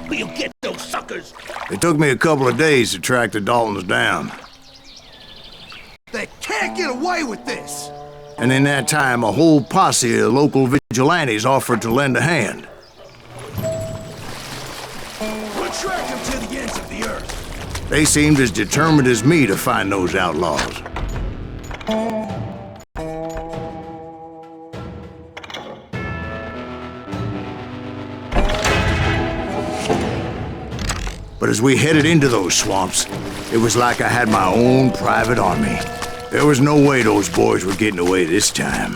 We'll get those suckers! It took me a couple of days to track the Daltons down. They can't get away with this! And in that time, a whole posse of local vigilantes offered to lend a hand. We'll track them to the ends of the earth. They seemed as determined as me to find those outlaws. But as we headed into those swamps, it was like I had my own private army. There was no way those boys were getting away this time.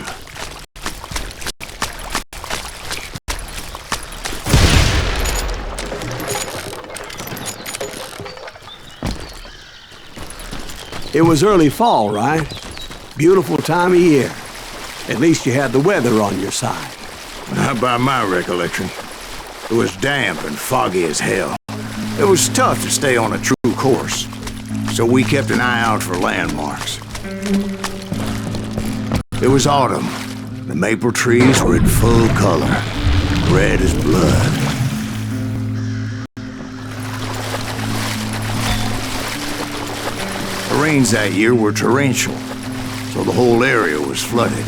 It was early fall, right? Beautiful time of year. At least you had the weather on your side. Not by my recollection. It was damp and foggy as hell. It was tough to stay on a true course, so we kept an eye out for landmarks. It was autumn. The maple trees were in full color, red as blood. The rains that year were torrential, so the whole area was flooded.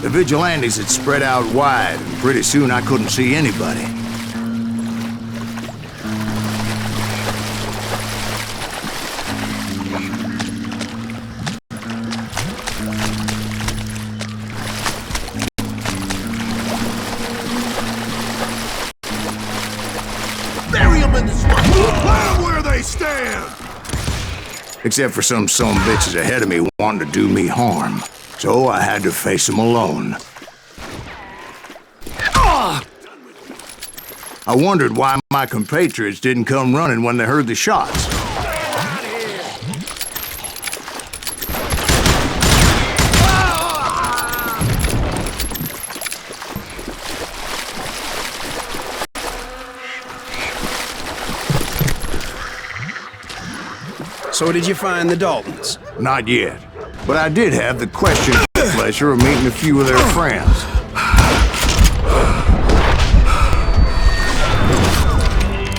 The vigilantes had spread out wide, and pretty soon I couldn't see anybody. Bury them in the swamp! Let them where they stand! Except for some bitches ahead of me wanting to do me harm. So I had to face them alone. I wondered why my compatriots didn't come running when they heard the shots. So did you find the Daltons? Not yet. But I did have the questionable pleasure of meeting a few of their friends.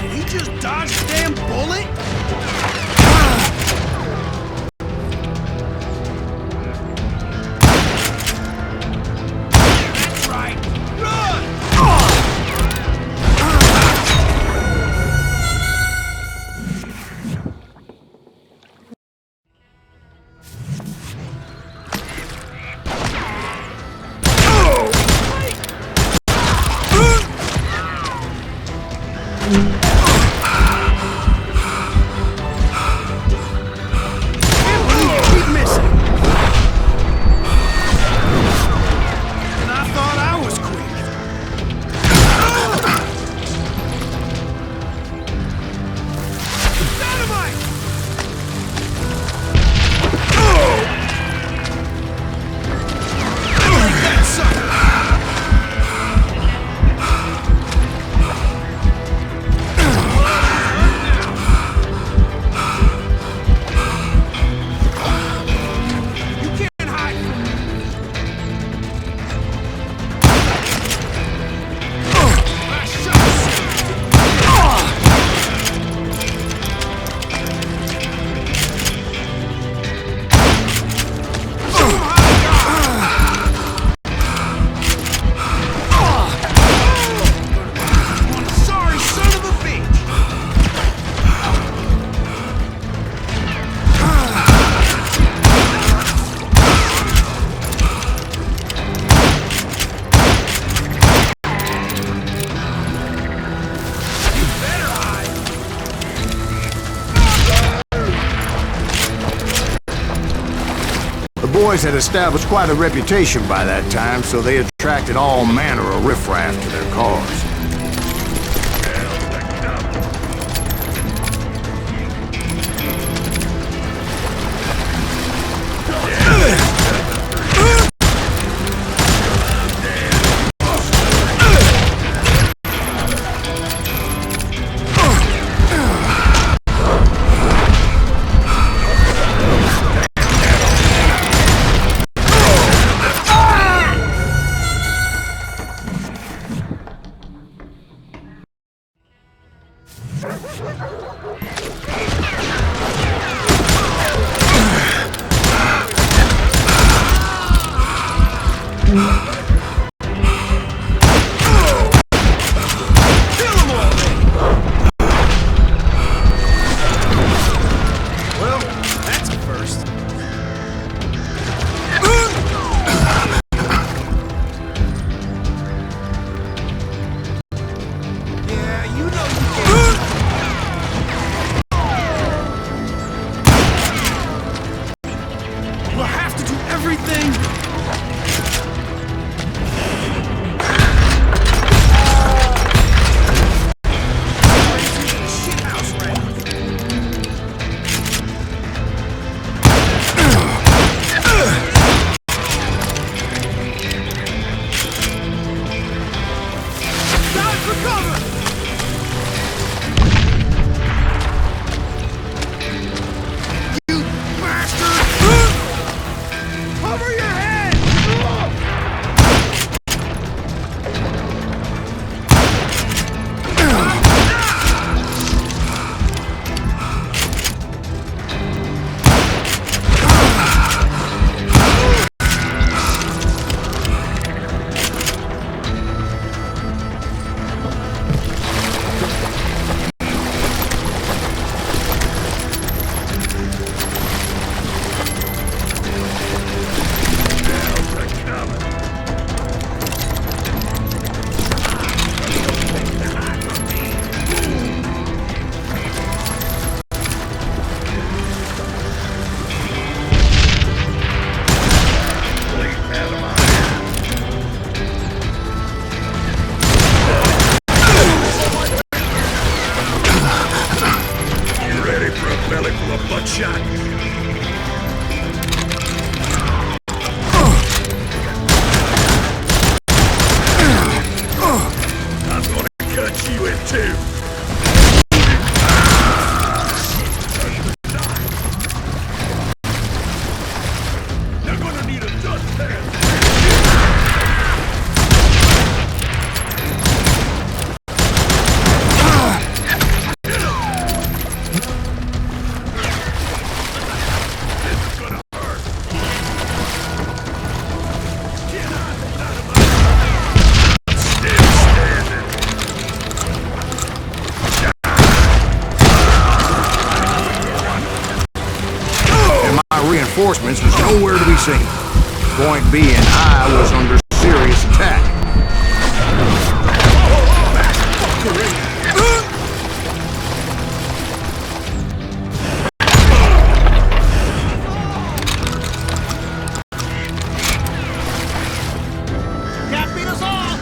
Did he just dodge the damn bullet? That's right. Run! The boys had established quite a reputation by that time, so they attracted all manner of riffraff to their cause. objective! They're gonna need a dustpan! Reinforcements was nowhere to be seen. Point being, I was under serious attack. Can't beat us all!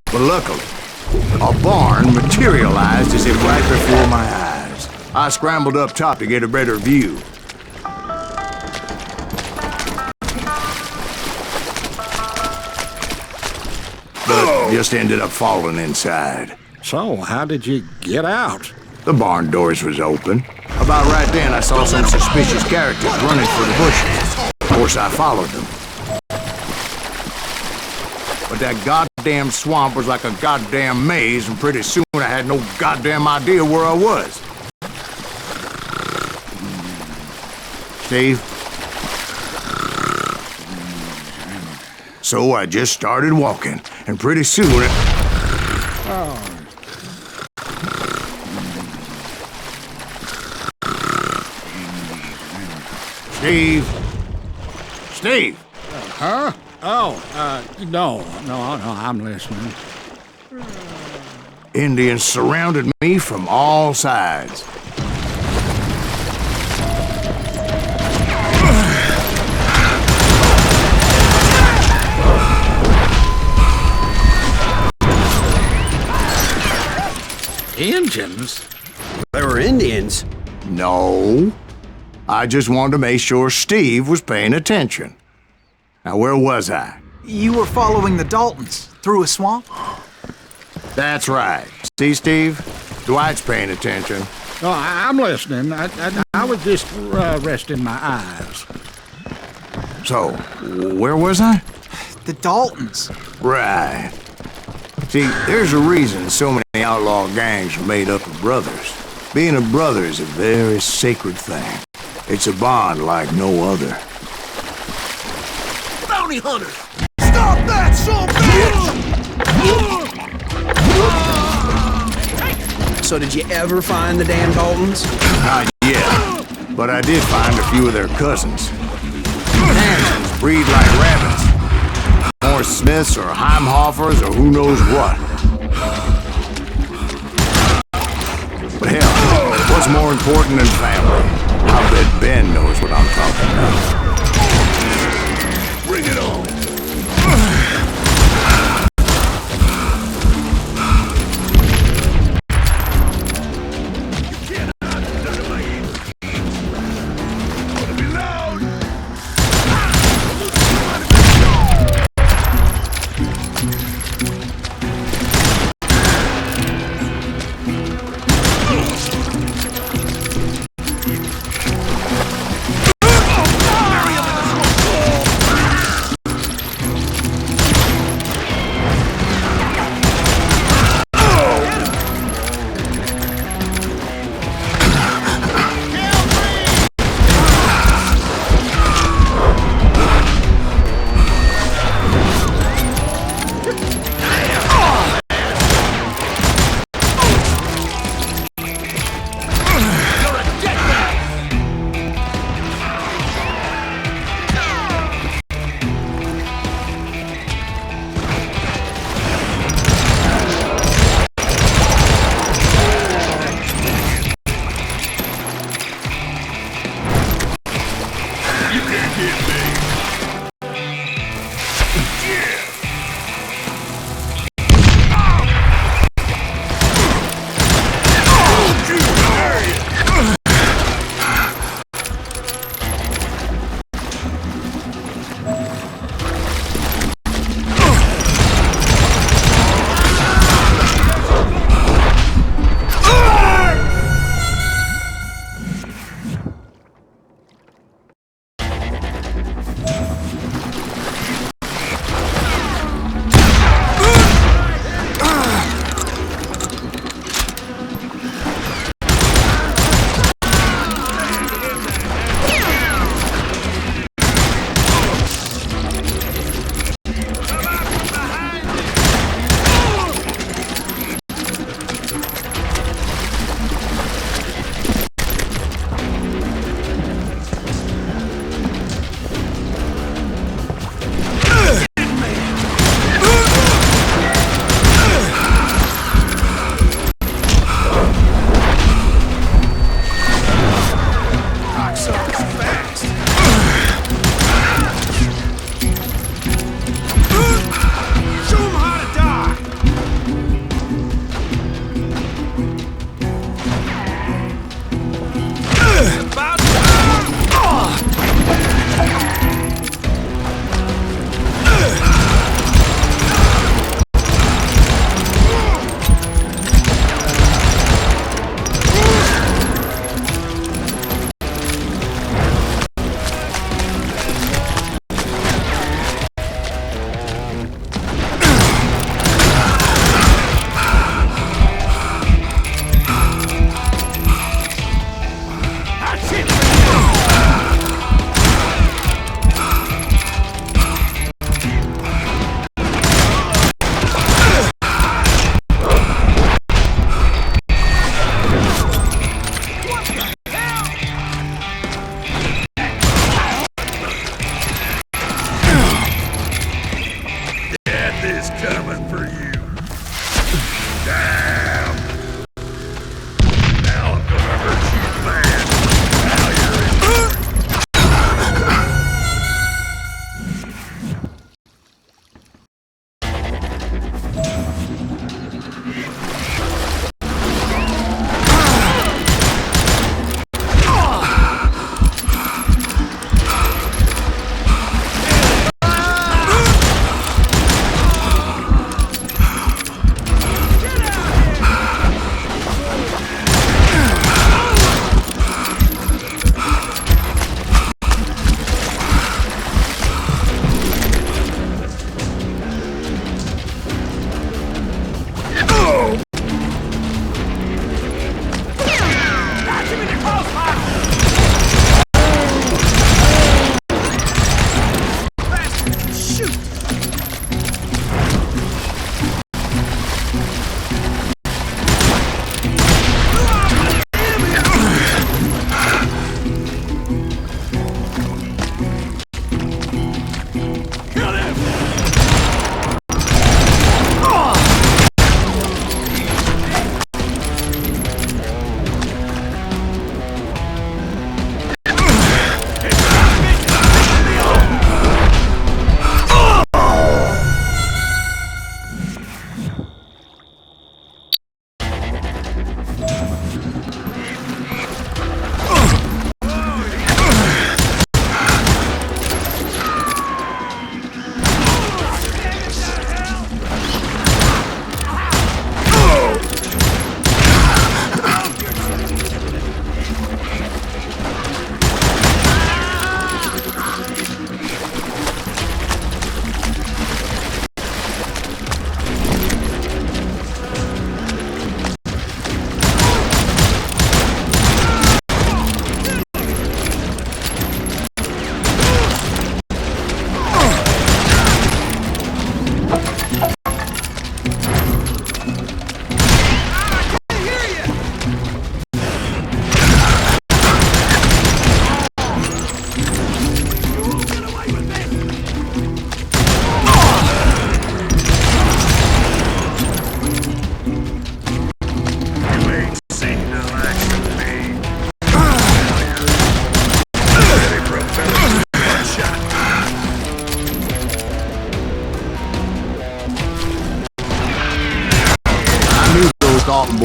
But luckily, a barn materialized as if right before my eyes. I scrambled up top to get a better view. But just ended up falling inside. So, how did you get out? The barn doors was open. About right then, I saw some suspicious characters running for the bushes. Of course, I followed them. But that goddamn swamp was like a goddamn maze, and pretty soon I had no goddamn idea where I was. Steve? So I just started walking, and pretty soon it... Steve? Steve? Huh? Oh, no, I'm listening. Indians surrounded me from all sides. Indians? They were Indians. No. I just wanted to make sure Steve was paying attention. Now, where was I? You were following the Daltons through a swamp? That's right. See, Steve? Dwight's paying attention. No, I'm listening. I was just resting my eyes. So, where was I? The Daltons. Right. See, there's a reason so many outlaw gangs are made up of brothers. Being a brother is a very sacred thing. It's a bond like no other. Bounty hunters! Stop that, son bitch! So did you ever find the damn Daltons? Not yet, but I did find a few of their cousins. Hansons breed like rabbits. More Smiths or Heimhoffers or who knows what. But hell, what's more important than family? I bet Ben knows what I'm talking about. Bring it on! can't get me.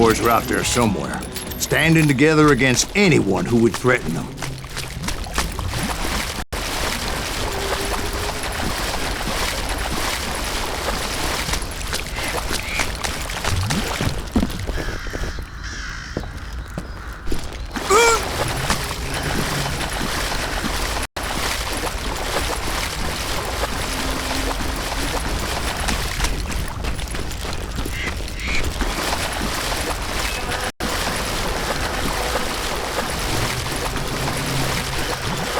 boys were out there somewhere, standing together against anyone who would threaten them.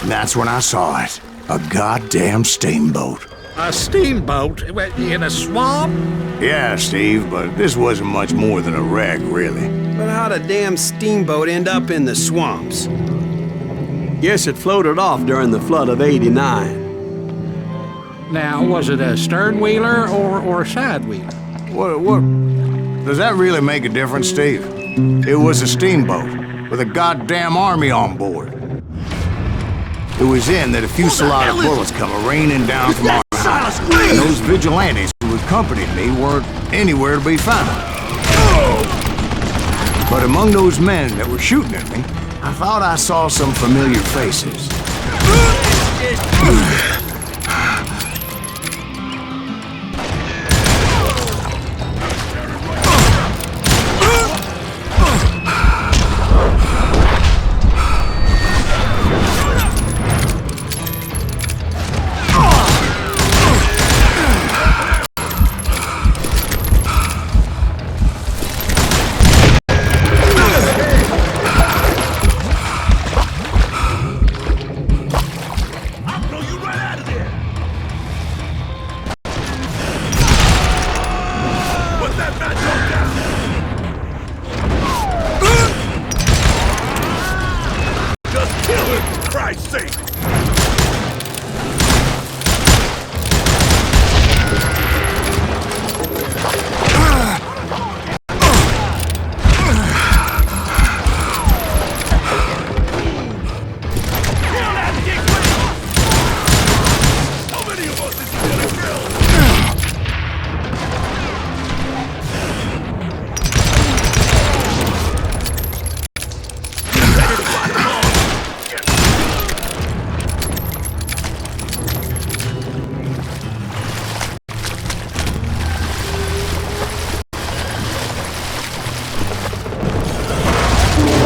And that's when I saw it. A goddamn steamboat. A steamboat in a swamp? Yeah, Steve, but this wasn't much more than a wreck, really. But how'd a damn steamboat end up in the swamps? Guess it floated off during the flood of '89. Now, was it a stern wheeler or a side wheeler? What? Does that really make a difference, Steve? It was a steamboat with a goddamn army on board. It was in that a fusillade of bullets come raining down from our house. And those vigilantes who accompanied me weren't anywhere to be found. But among those men that were shooting at me, I thought I saw some familiar faces.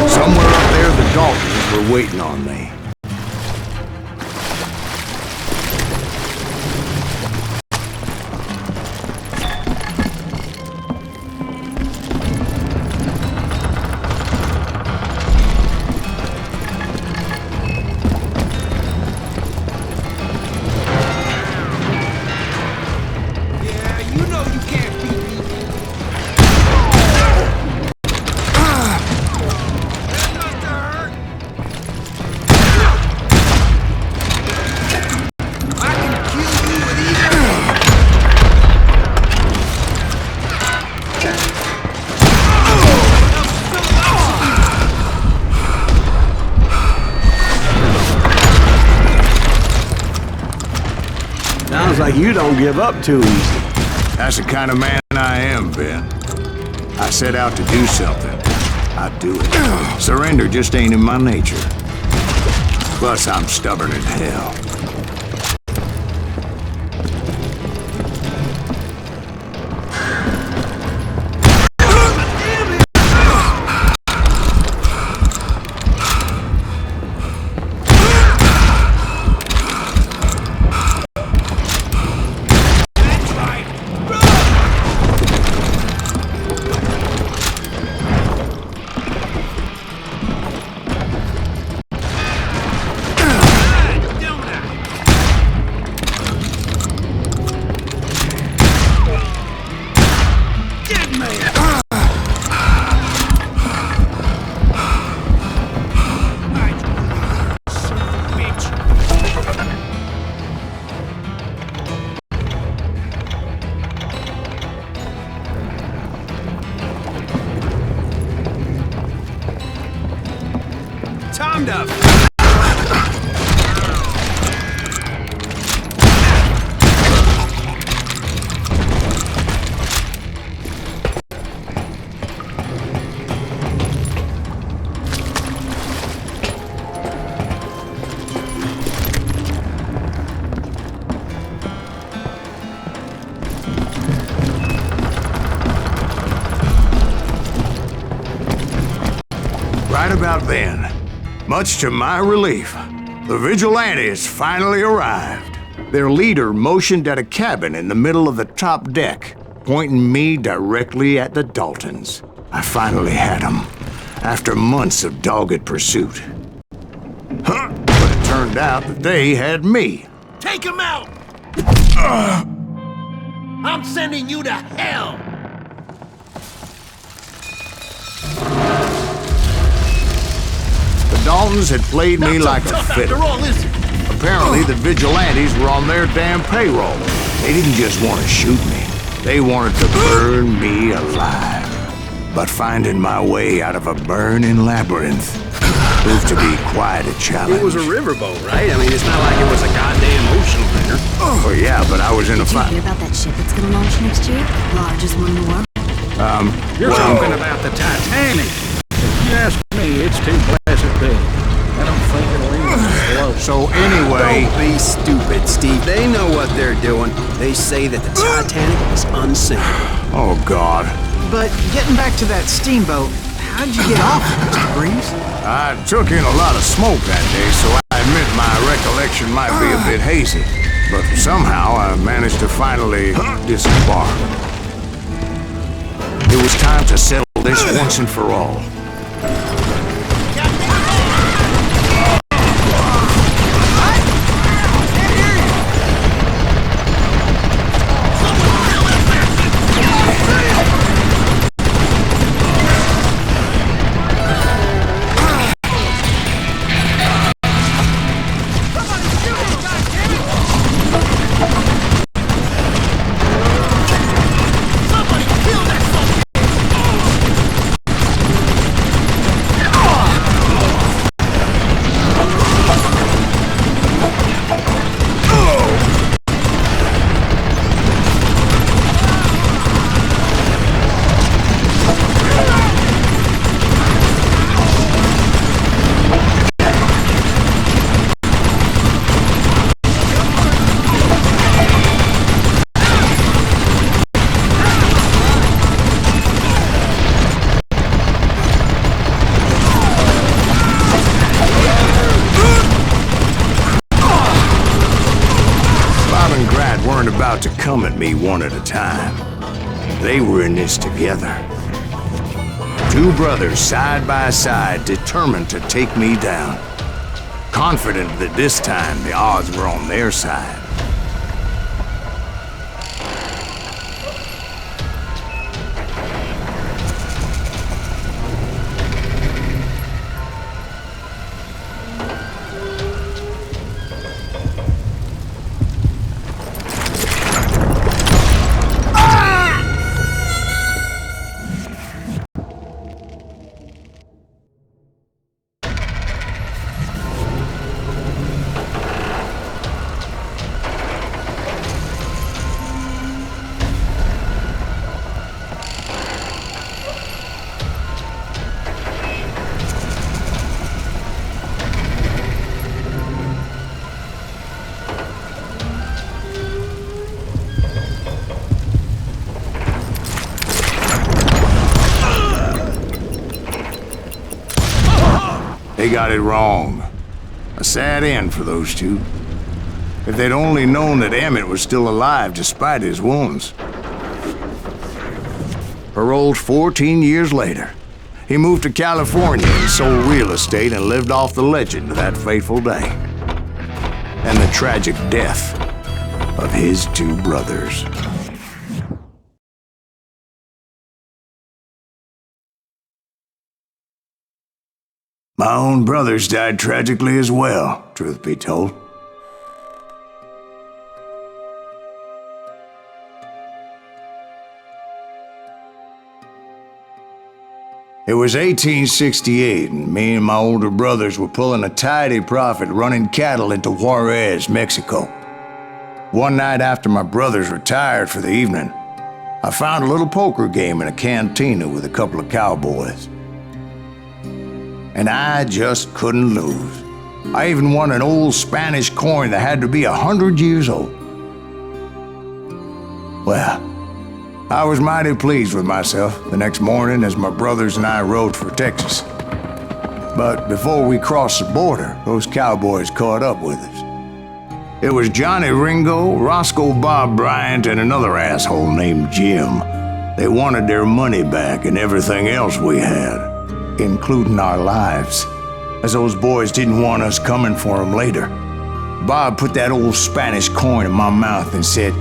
Somewhere up there, the Daltons were waiting on me. Sounds like you don't give up too easy. That's the kind of man I am, Ben. I set out to do something. I do it. Surrender just ain't in my nature. Plus, I'm stubborn as hell. out then. Much to my relief, the vigilantes finally arrived. Their leader motioned at a cabin in the middle of the top deck, pointing me directly at the Daltons. I finally had them, after months of dogged pursuit. But it turned out that they had me. Take him out! I'm sending you to hell! The Daltons had played me Not so like a tough fiddle. after all, is it? Apparently, the vigilantes were on their damn payroll. They didn't just want to shoot me. They wanted to burn me alive. But finding my way out of a burning labyrinth proved to be quite a challenge. It was a riverboat, right? I mean, it's not like it was a goddamn ocean liner. Oh, yeah, but I was in a Did you fight. hear about that ship that's gonna launch next year? Largest one in the world. You're talking about the Titanic. If you ask me, it's too blessed big. I don't think it'll even float. So anyway, Don't be stupid, Steve. They know what they're doing. They say that the Titanic is unsinkable. oh God. But getting back to that steamboat, how'd you get off, Mr. Breeze? I took in a lot of smoke that day, so I admit my recollection might be a bit hazy. But somehow I managed to finally disembark. It was time to settle this once and for all. About to come at me one at a time. They were in this together. Two brothers side by side, determined to take me down. Confident that this time the odds were on their side. They got it wrong. A sad end for those two. If they'd only known that Emmett was still alive despite his wounds. Paroled 14 years later, he moved to California and sold real estate and lived off the legend of that fateful day. And the tragic death of his two brothers. My own brothers died tragically as well, truth be told. It was 1868, and me and my older brothers were pulling a tidy profit running cattle into Juarez, Mexico. One night after my brothers retired for the evening, I found a little poker game in a cantina with a couple of cowboys. And I just couldn't lose. I even won an old Spanish coin that had to be 100 years old. Well, I was mighty pleased with myself the next morning as my brothers and I rode for Texas. But before we crossed the border, those cowboys caught up with us. It was Johnny Ringo, Roscoe Bob Bryant, and another asshole named Jim. They wanted their money back and everything else we had, including our lives, as those boys didn't want us coming for them later. Bob put that old Spanish coin in my mouth and said,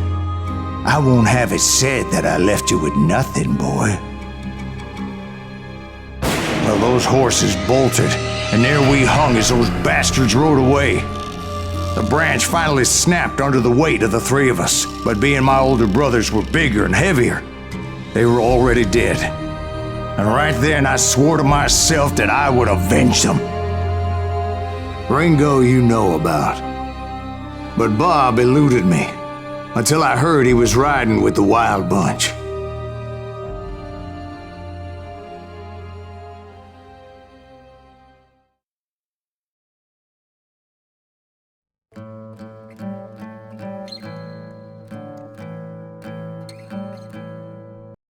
"I won't have it said that I left you with nothing, boy." Well, those horses bolted, and there we hung as those bastards rode away. The branch finally snapped under the weight of the three of us, but being my older brothers were bigger and heavier, they were already dead. And right then I swore to myself that I would avenge them. Ringo you know about. But Bob eluded me, until I heard he was riding with the Wild Bunch.